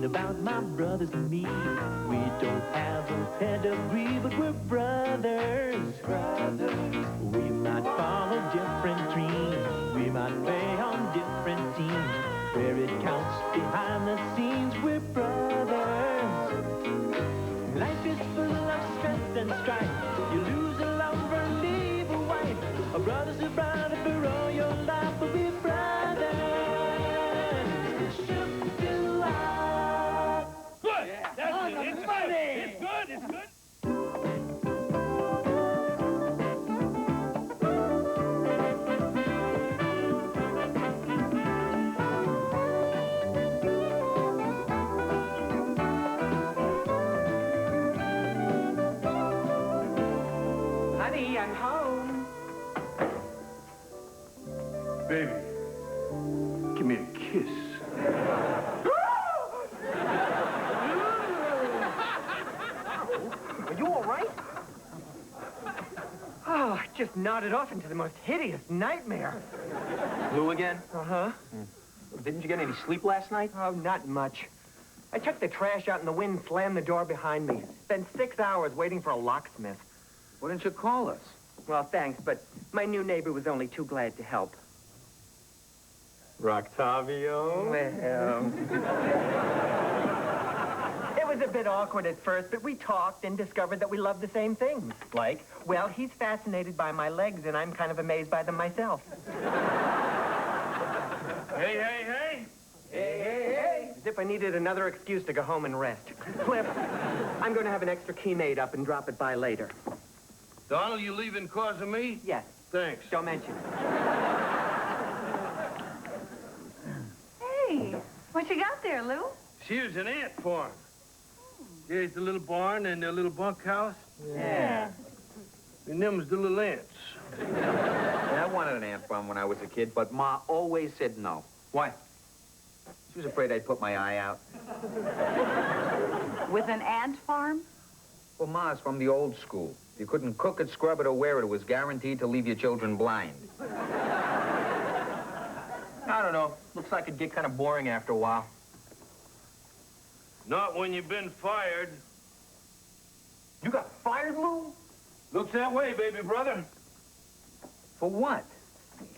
about my brothers and me. We don't have a pedigree, but we're brothers. We might follow different dreams. We might play on different teams. Where it counts behind the scenes, we're brothers. Life is full of stress and strife. You lose a lover, leave a wife. A brother's a brother for all your life, but we're brothers. Shook to life. Good! Yeah. That's it. It's funny! It's good, it's good. Honey, I'm home. Baby, give me a kiss. Are you all right? Oh, I just nodded off into the most hideous nightmare. Lou again? Uh-huh. Didn't you get any sleep last night? Oh, not much. I took the trash out in the wind and slammed the door behind me. Spent 6 hours waiting for a locksmith. Why didn't you call us? Well, thanks, but my new neighbor was only too glad to help. Roctavio? Well... It was a bit awkward at first, but we talked and discovered that we loved the same things. Like? Well, he's fascinated by my legs, and I'm kind of amazed by them myself. Hey, hey, hey! Hey, hey, hey! As if I needed another excuse to go home and rest. Cliff, I'm going to have an extra key made up and drop it by later. Donald, you leaving cause of me? Yes. Thanks. Don't mention it. Hey, what you got there, Lou? Here's an ant farm. Here's the little barn and the little bunkhouse. Yeah. And them's the little ants. Yeah, I wanted an ant farm when I was a kid, but Ma always said no. Why? She was afraid I'd put my eye out. With an ant farm? Well, Ma's from the old school. You couldn't cook it, scrub it, or wear it. It was guaranteed to leave your children blind. I don't know. Looks like it'd get kind of boring after a while. Not when you've been fired. You got fired, Lou? Looks that way, baby brother. For what?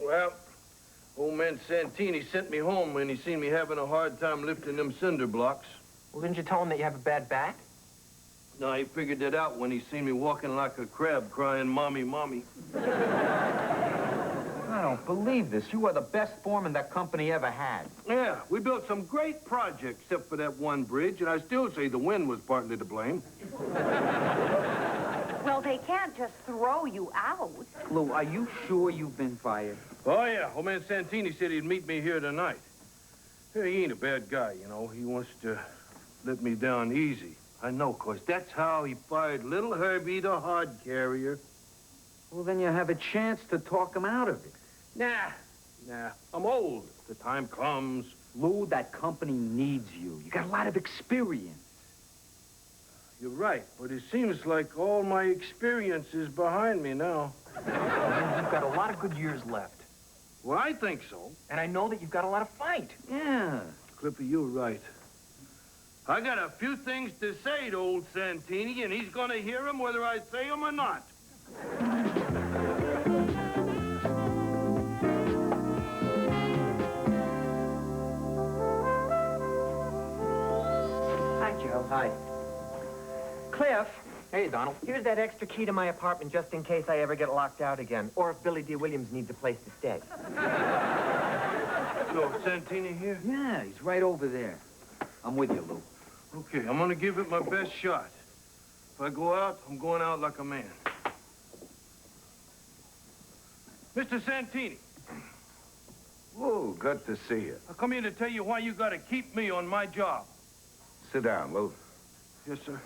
Well, old man Santini sent me home when he seen me having a hard time lifting them cinder blocks. Well, didn't you tell him that you have a bad back? No, he figured that out when he seen me walking like a crab, crying, "Mommy, Mommy." I don't believe this. You are the best foreman that company ever had. Yeah, we built some great projects, except for that one bridge, and I still say the wind was partly to blame. Well, they can't just throw you out. Lou, are you sure you've been fired? Oh, yeah. Old man Santini said he'd meet me here tonight. Yeah, he ain't a bad guy, you know. He wants to let me down easy. I know, 'cause that's how he fired little Herbie, the hod carrier. Well, then you have a chance to talk him out of it. Nah. I'm old. The time comes. Lou, that company needs you. You got a lot of experience. You're right, but it seems like all my experience is behind me now. You've got a lot of good years left. Well, I think so. And I know that you've got a lot of fight. Yeah. Clippy, you're right. I got a few things to say to old Santini, and he's gonna hear them whether I say them or not. Hi, Joe. Hi. Cliff, Hey, Donald. here's that extra key to my apartment just in case I ever get locked out again, or if Billy D. Williams needs a place to stay. So, Santini here? Yeah, he's right over there. I'm with you, Lou. Okay, I'm gonna give it my best shot. If I go out, I'm going out like a man. Mr. Santini. Lou, good to see you. I come here to tell you why you gotta keep me on my job. Sit down, Lou. Yes, sir.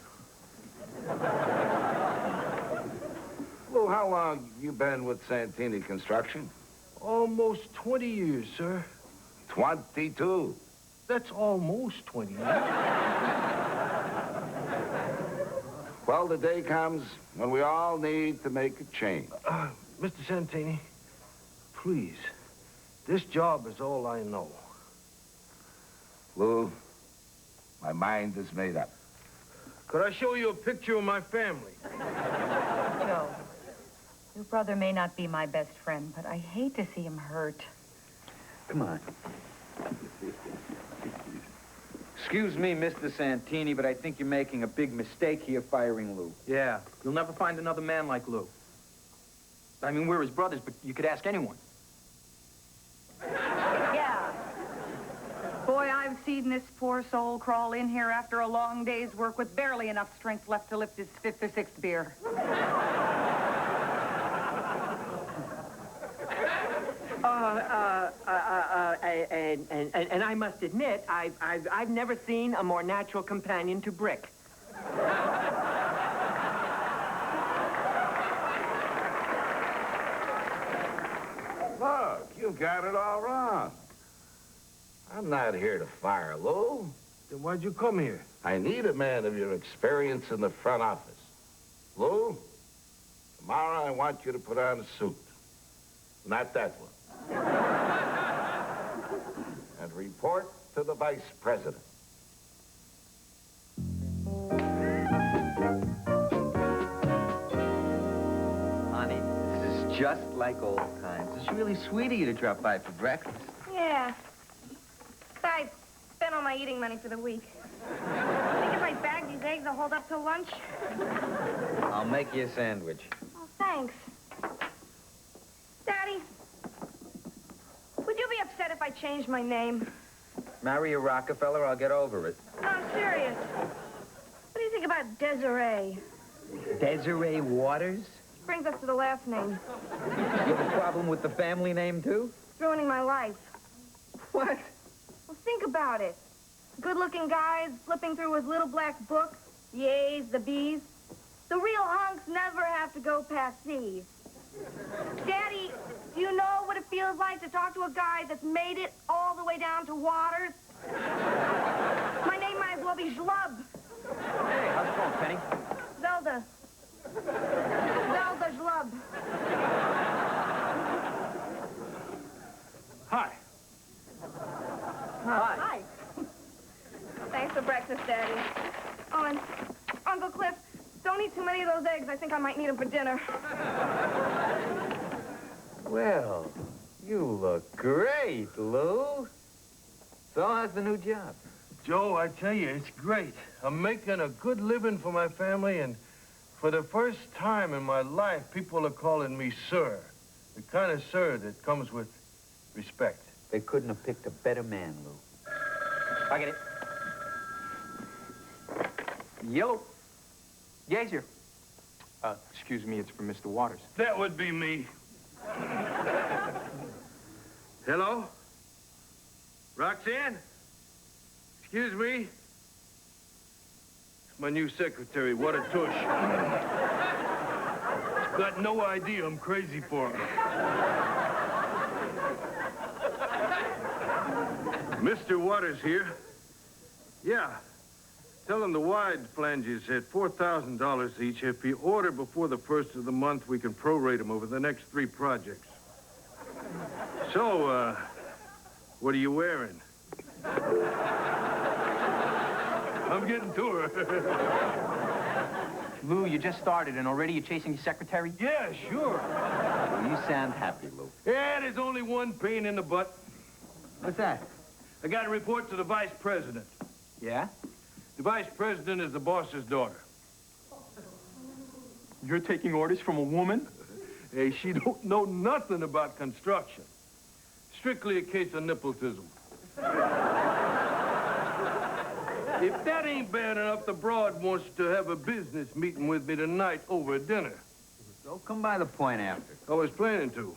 Lou, how long you been with Santini Construction? Almost 20 years, sir. 22. That's almost 20 years. Well, the day comes when we all need to make a change. Mr. Santini, please, this job is all I know. Lou, My mind is made up. Could I show you a picture of my family? Joe, your brother may not be my best friend, but I hate to see him hurt. Come on. Excuse me, Mr. Santini, but I think you're making a big mistake here firing Lou. Yeah, you'll never find another man like Lou. I mean, we're his brothers, but you could ask anyone. Yeah. Boy, I've seen this poor soul crawl in here after a long day's work with barely enough strength left to lift his 5th or 6th beer. And I must admit, I've never seen a more natural companion to Brick. Look, you got it all wrong. I'm not here to fire Lou. Then why'd you come here? I need a man of your experience in the front office. Lou, tomorrow I want you to put on a suit. Not that one. And report to the vice president. Honey, this is just like old times. It's really sweet of you to drop by for breakfast. Yeah. I spent all my eating money for the week. Think if I bag these eggs, I'll hold up till lunch? I'll make you a sandwich. Oh, thanks. Daddy, would you be upset if I changed my name? Marry a Rockefeller, I'll get over it. No, I'm serious. What do you think about Desiree? Desiree Waters? Brings us to the last name. You have a problem with the family name, too? It's ruining my life. What? Well, think about it. Good-looking guys flipping through his little black book. The A's, the B's. The real hunks never have to go past C's. Daddy, do you know what it feels like to talk to a guy that's made it all the way down to Waters? My name might as well be Schlub. Hey, how's it going, Penny? Zelda. Zelda Schlub. Hi. Hi. Thanks for breakfast, Daddy. Oh, and Uncle Cliff, don't eat too many of those eggs. I think I might need them for dinner. Well, you look great, Lou. So how's the new job? Joe, I tell you, it's great. I'm making a good living for my family, and for the first time in my life, people are calling me sir. The kind of sir that comes with respect. They couldn't have picked a better man, Lou. I get it. Yellow. Yes, sir. Excuse me, it's for Mr. Waters. That would be me. Hello? Roxanne? Excuse me? It's my new secretary. What a tush. Got no idea I'm crazy for her. Mr. Waters here. Yeah. Tell him the wide flanges at $4,000 each. If you order before the 1st of the month, we can prorate them over the next 3 projects. So, what are you wearing? I'm getting to her. Lou, you just started, and already you're chasing your secretary? Yeah, sure. Well, you sound happy, Lou. Yeah, there's only one pain in the butt. What's that? I got to report to the vice president. Yeah? The vice president is the boss's daughter. You're taking orders from a woman? Hey, she don't know nothing about construction. Strictly a case of nepotism. If that ain't bad enough, the broad wants to have a business meeting with me tonight over dinner. So come by the point after. I was planning to.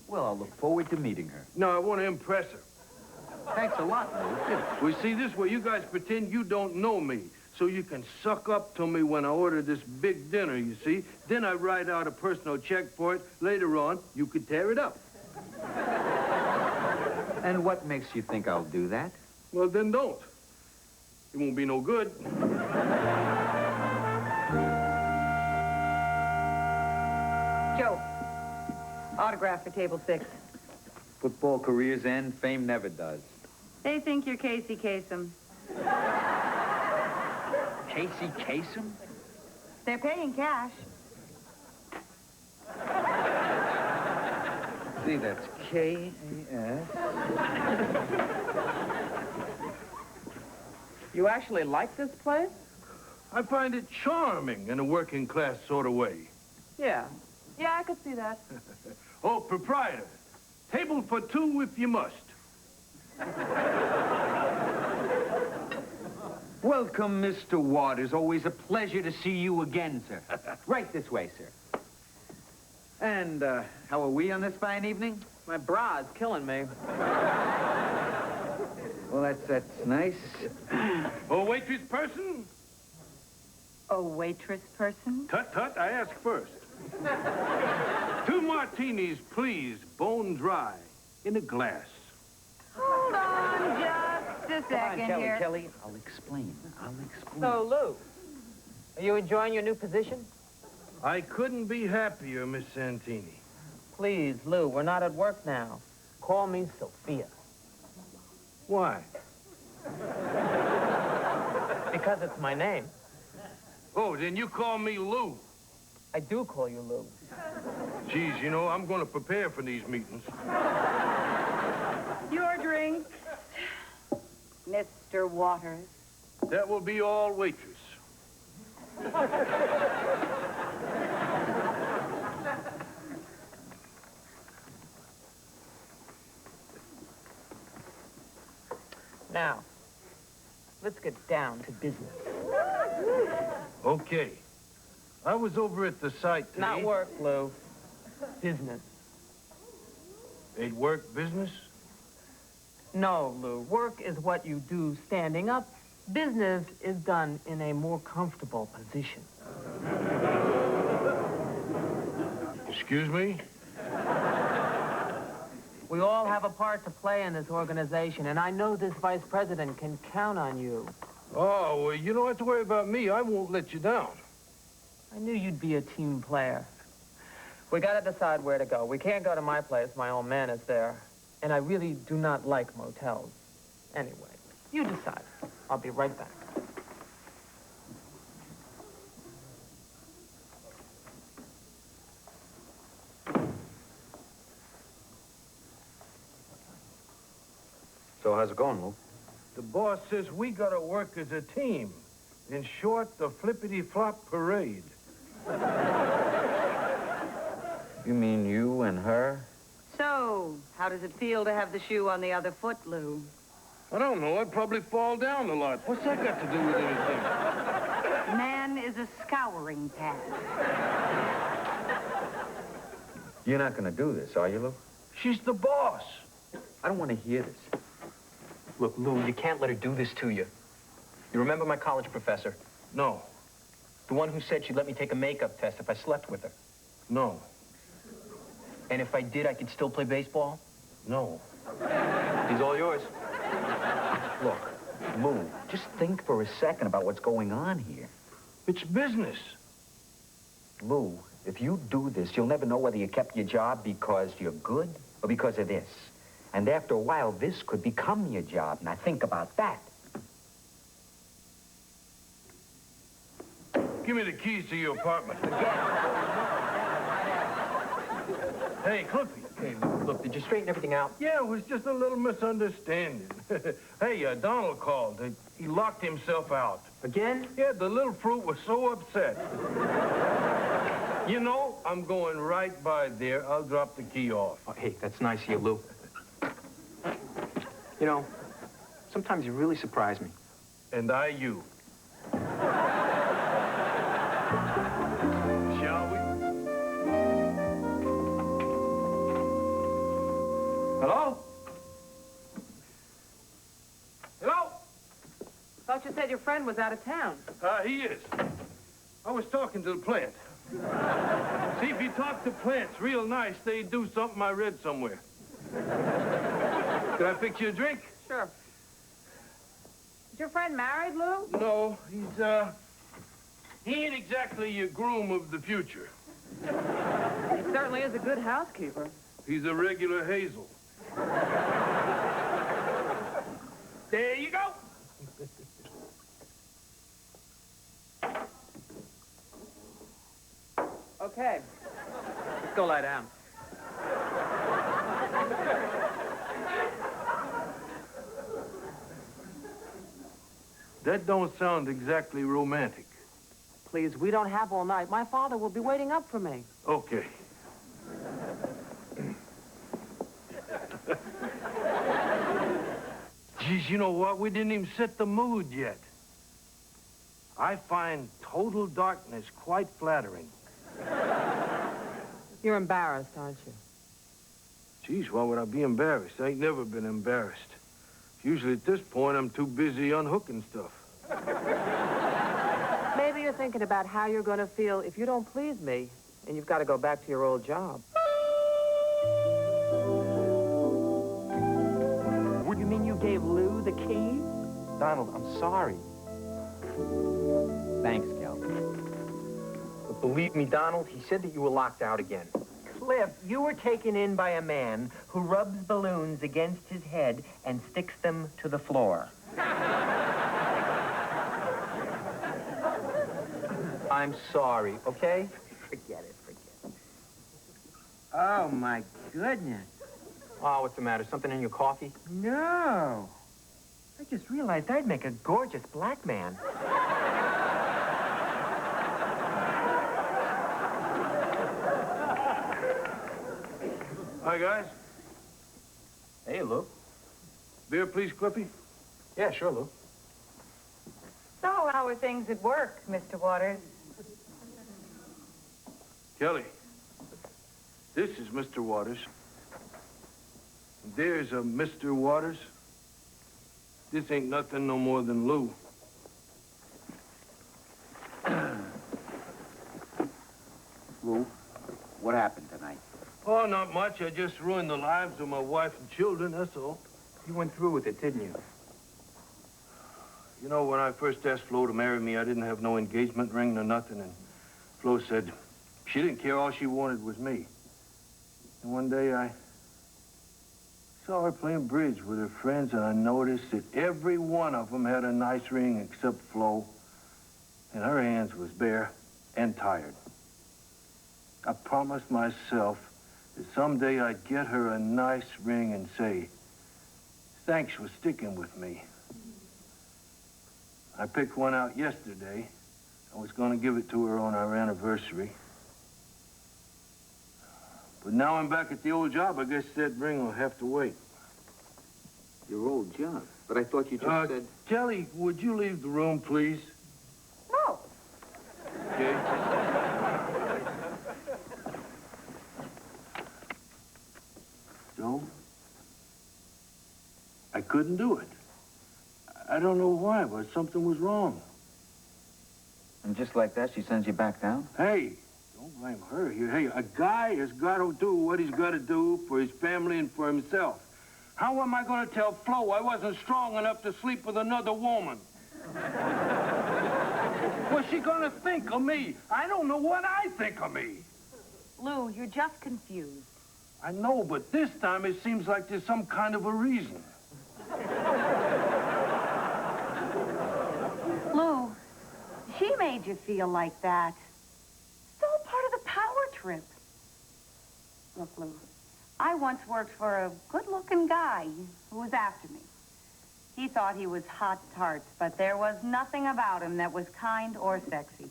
Well, I'll look forward to meeting her. No, I want to impress her. Thanks a lot, Lou. We see this way, you guys pretend you don't know me, so you can suck up to me when I order this big dinner, you see? Then I write out a personal check for it. Later on, you could tear it up. And what makes you think I'll do that? Well, then don't. It won't be no good. Joe, autograph for table 6. Football careers end, fame never does. They think you're Casey Kasem. Casey Kasem? They're paying cash. See, that's K-A-S. You actually like this place? I find it charming in a working class sort of way. Yeah. Yeah, I could see that. Oh, proprietor, table for two if you must. Welcome, Mr. Waters. Always a pleasure to see you again, sir. Right this way, sir. And, how are we on this fine evening? My bra's killing me. Well, that's nice. Oh, waitress person? A waitress person? Tut, tut, I ask first. 2 martinis, please, bone dry, in a glass. Hold on just a second here. Kelly, I'll explain. So, Lou, are you enjoying your new position? I couldn't be happier, Miss Santini. Please, Lou, we're not at work now. Call me Sophia. Why? Because it's my name. Oh, then you call me Lou. I do call you Lou. Geez, you know, I'm going to prepare for these meetings. Your drink, Mr. Waters. That will be all, waitress. Now, let's get down to business. Okay. I was over at the site today. Not work, Lou. Business. Ain't work business? No, Lou. Work is what you do standing up. Business is done in a more comfortable position. Excuse me? We all have a part to play in this organization, and I know this vice president can count on you. Oh, well, you don't have to worry about me. I won't let you down. I knew you'd be a team player. We gotta decide where to go. We can't go to my place. My old man is there. And I really do not like motels. Anyway, you decide. I'll be right back. So how's it going, Lou? The boss says we gotta work as a team. In short, the flippity-flop parade. You mean you and her? So, how does it feel to have the shoe on the other foot, Lou? I don't know. I'd probably fall down a lot. What's that got to do with anything? Man is a scouring pad. You're not gonna do this, are you, Lou? She's the boss. I don't want to hear this. Look, Lou, you can't let her do this to you. You remember my college professor? No. The one who said she'd let me take a makeup test if I slept with her. No. And if I did, I could still play baseball? No. He's all yours. Look, Lou, just think for a second about what's going on here. It's business. Lou, if you do this, you'll never know whether you kept your job because you're good or because of this. And after a while, this could become your job. Now think about that. Give me the keys to your apartment. Hey, Cliffy. Hey, look, did you straighten everything out? Yeah, it was just a little misunderstanding. Hey, Donald called. He locked himself out. Again? Yeah, the little fruit was so upset. You know, I'm going right by there. I'll drop the key off. Oh, hey, that's nice of you, Lou. You know, sometimes you really surprise me. And I you. Shall we? Hello? Hello? Thought you said your friend was out of town. He is. I was talking to the plant. See, if you talk to plants real nice, they do something I read somewhere. Can I fix you a drink? Sure. Is your friend married, Lou? No, he ain't exactly your groom of the future. He certainly is a good housekeeper. He's a regular Hazel. There you go. Okay. Let's go lie down. That don't sound exactly romantic. Please, we don't have all night. My father will be waiting up for me. Okay. Geez, you know what? We didn't even set the mood yet. I find total darkness quite flattering. You're embarrassed, aren't you? Geez, why would I be embarrassed? I ain't never been embarrassed. Usually at this point, I'm too busy unhooking stuff. Maybe you're thinking about how you're going to feel if you don't please me and you've got to go back to your old job. You mean you gave Lou the keys? Donald, I'm sorry. Thanks, Cal. But believe me, Donald, he said that you were locked out again. Cliff, you were taken in by a man who rubs balloons against his head and sticks them to the floor. I'm sorry, okay? Forget it. Oh, my goodness. Oh, what's the matter? Something in your coffee? No. I just realized I'd make a gorgeous black man. Hi, guys. Hey, Lou. Beer, please, Cliffy? Yeah, sure, Lou. So, how are things at work, Mr. Waters? Kelly, this is Mr. Waters. There's a Mr. Waters. This ain't nothing no more than Lou. Lou, what happened tonight? Oh, not much. I just ruined the lives of my wife and children, that's all. You went through with it, didn't you? You know, when I first asked Flo to marry me, I didn't have no engagement ring nor nothing, and Flo said she didn't care, all she wanted was me. And one day I saw her playing bridge with her friends, and I noticed that every one of them had a nice ring except Flo, and her hands was bare and tired. I promised myself that someday I'd get her a nice ring and say, thanks for sticking with me. I picked one out yesterday. I was going to give it to her on our anniversary. But now I'm back at the old job. I guess that ring will have to wait. Your old job? But I thought you just said... Kelly, would you leave the room, please? No. Okay. No? I couldn't do it. I don't know why, but something was wrong. And just like that, she sends you back down? Hey, don't blame her here. Hey, a guy has got to do what he's got to do for his family and for himself. How am I going to tell Flo I wasn't strong enough to sleep with another woman? What's she going to think of me? I don't know what I think of me. Lou, you're just confused. I know, but this time it seems like there's some kind of a reason. Lou, she made you feel like that. It's all part of the power trip. Look, Lou, I once worked for a good-looking guy who was after me. He thought he was hot tarts, but there was nothing about him that was kind or sexy.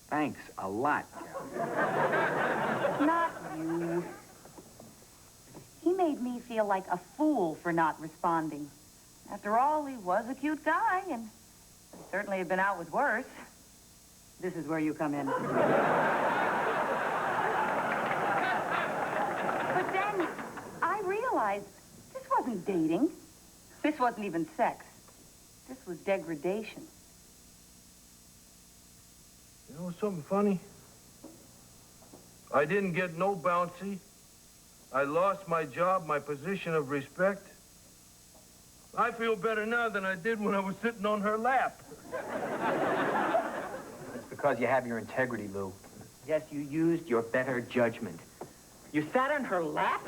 Thanks a lot. Not you. He made me feel like a fool for not responding. After all, he was a cute guy, and he certainly had been out with worse. This is where you come in. But then I realized this wasn't dating. This wasn't even sex. This was degradation. You know something funny? I didn't get no bouncy. I lost my job, my position of respect. I feel better now than I did when I was sitting on her lap. It's because you have your integrity, Lou. Yes, you used your better judgment. You sat on her lap?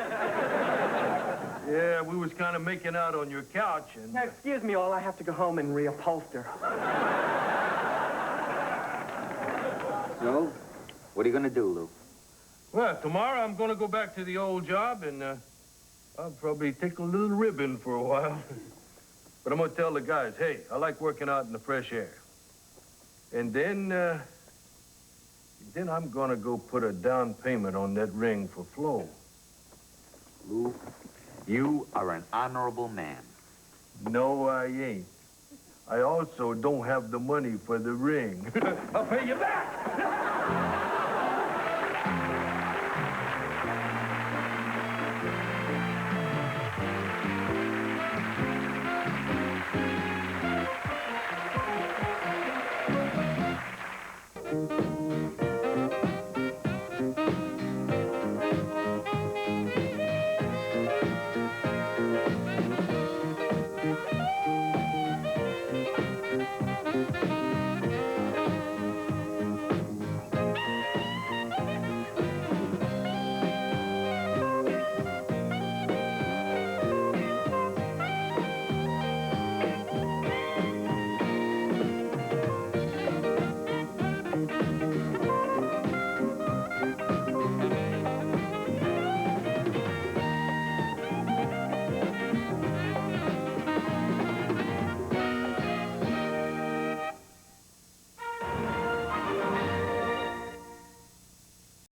Yeah, we was kind of making out on your couch, and... Now, excuse me, all I have to go home and reupholster. So, What are you going to do, Lou? Well, tomorrow I'm going to go back to the old job, and I'll probably take a little ribbon for a while. But I'm going to tell the guys, hey, I like working out in the fresh air. And then I'm going to go put a down payment on that ring for Flo. Lou, you are an honorable man. No, I ain't. I also don't have the money for the ring. I'll pay you back!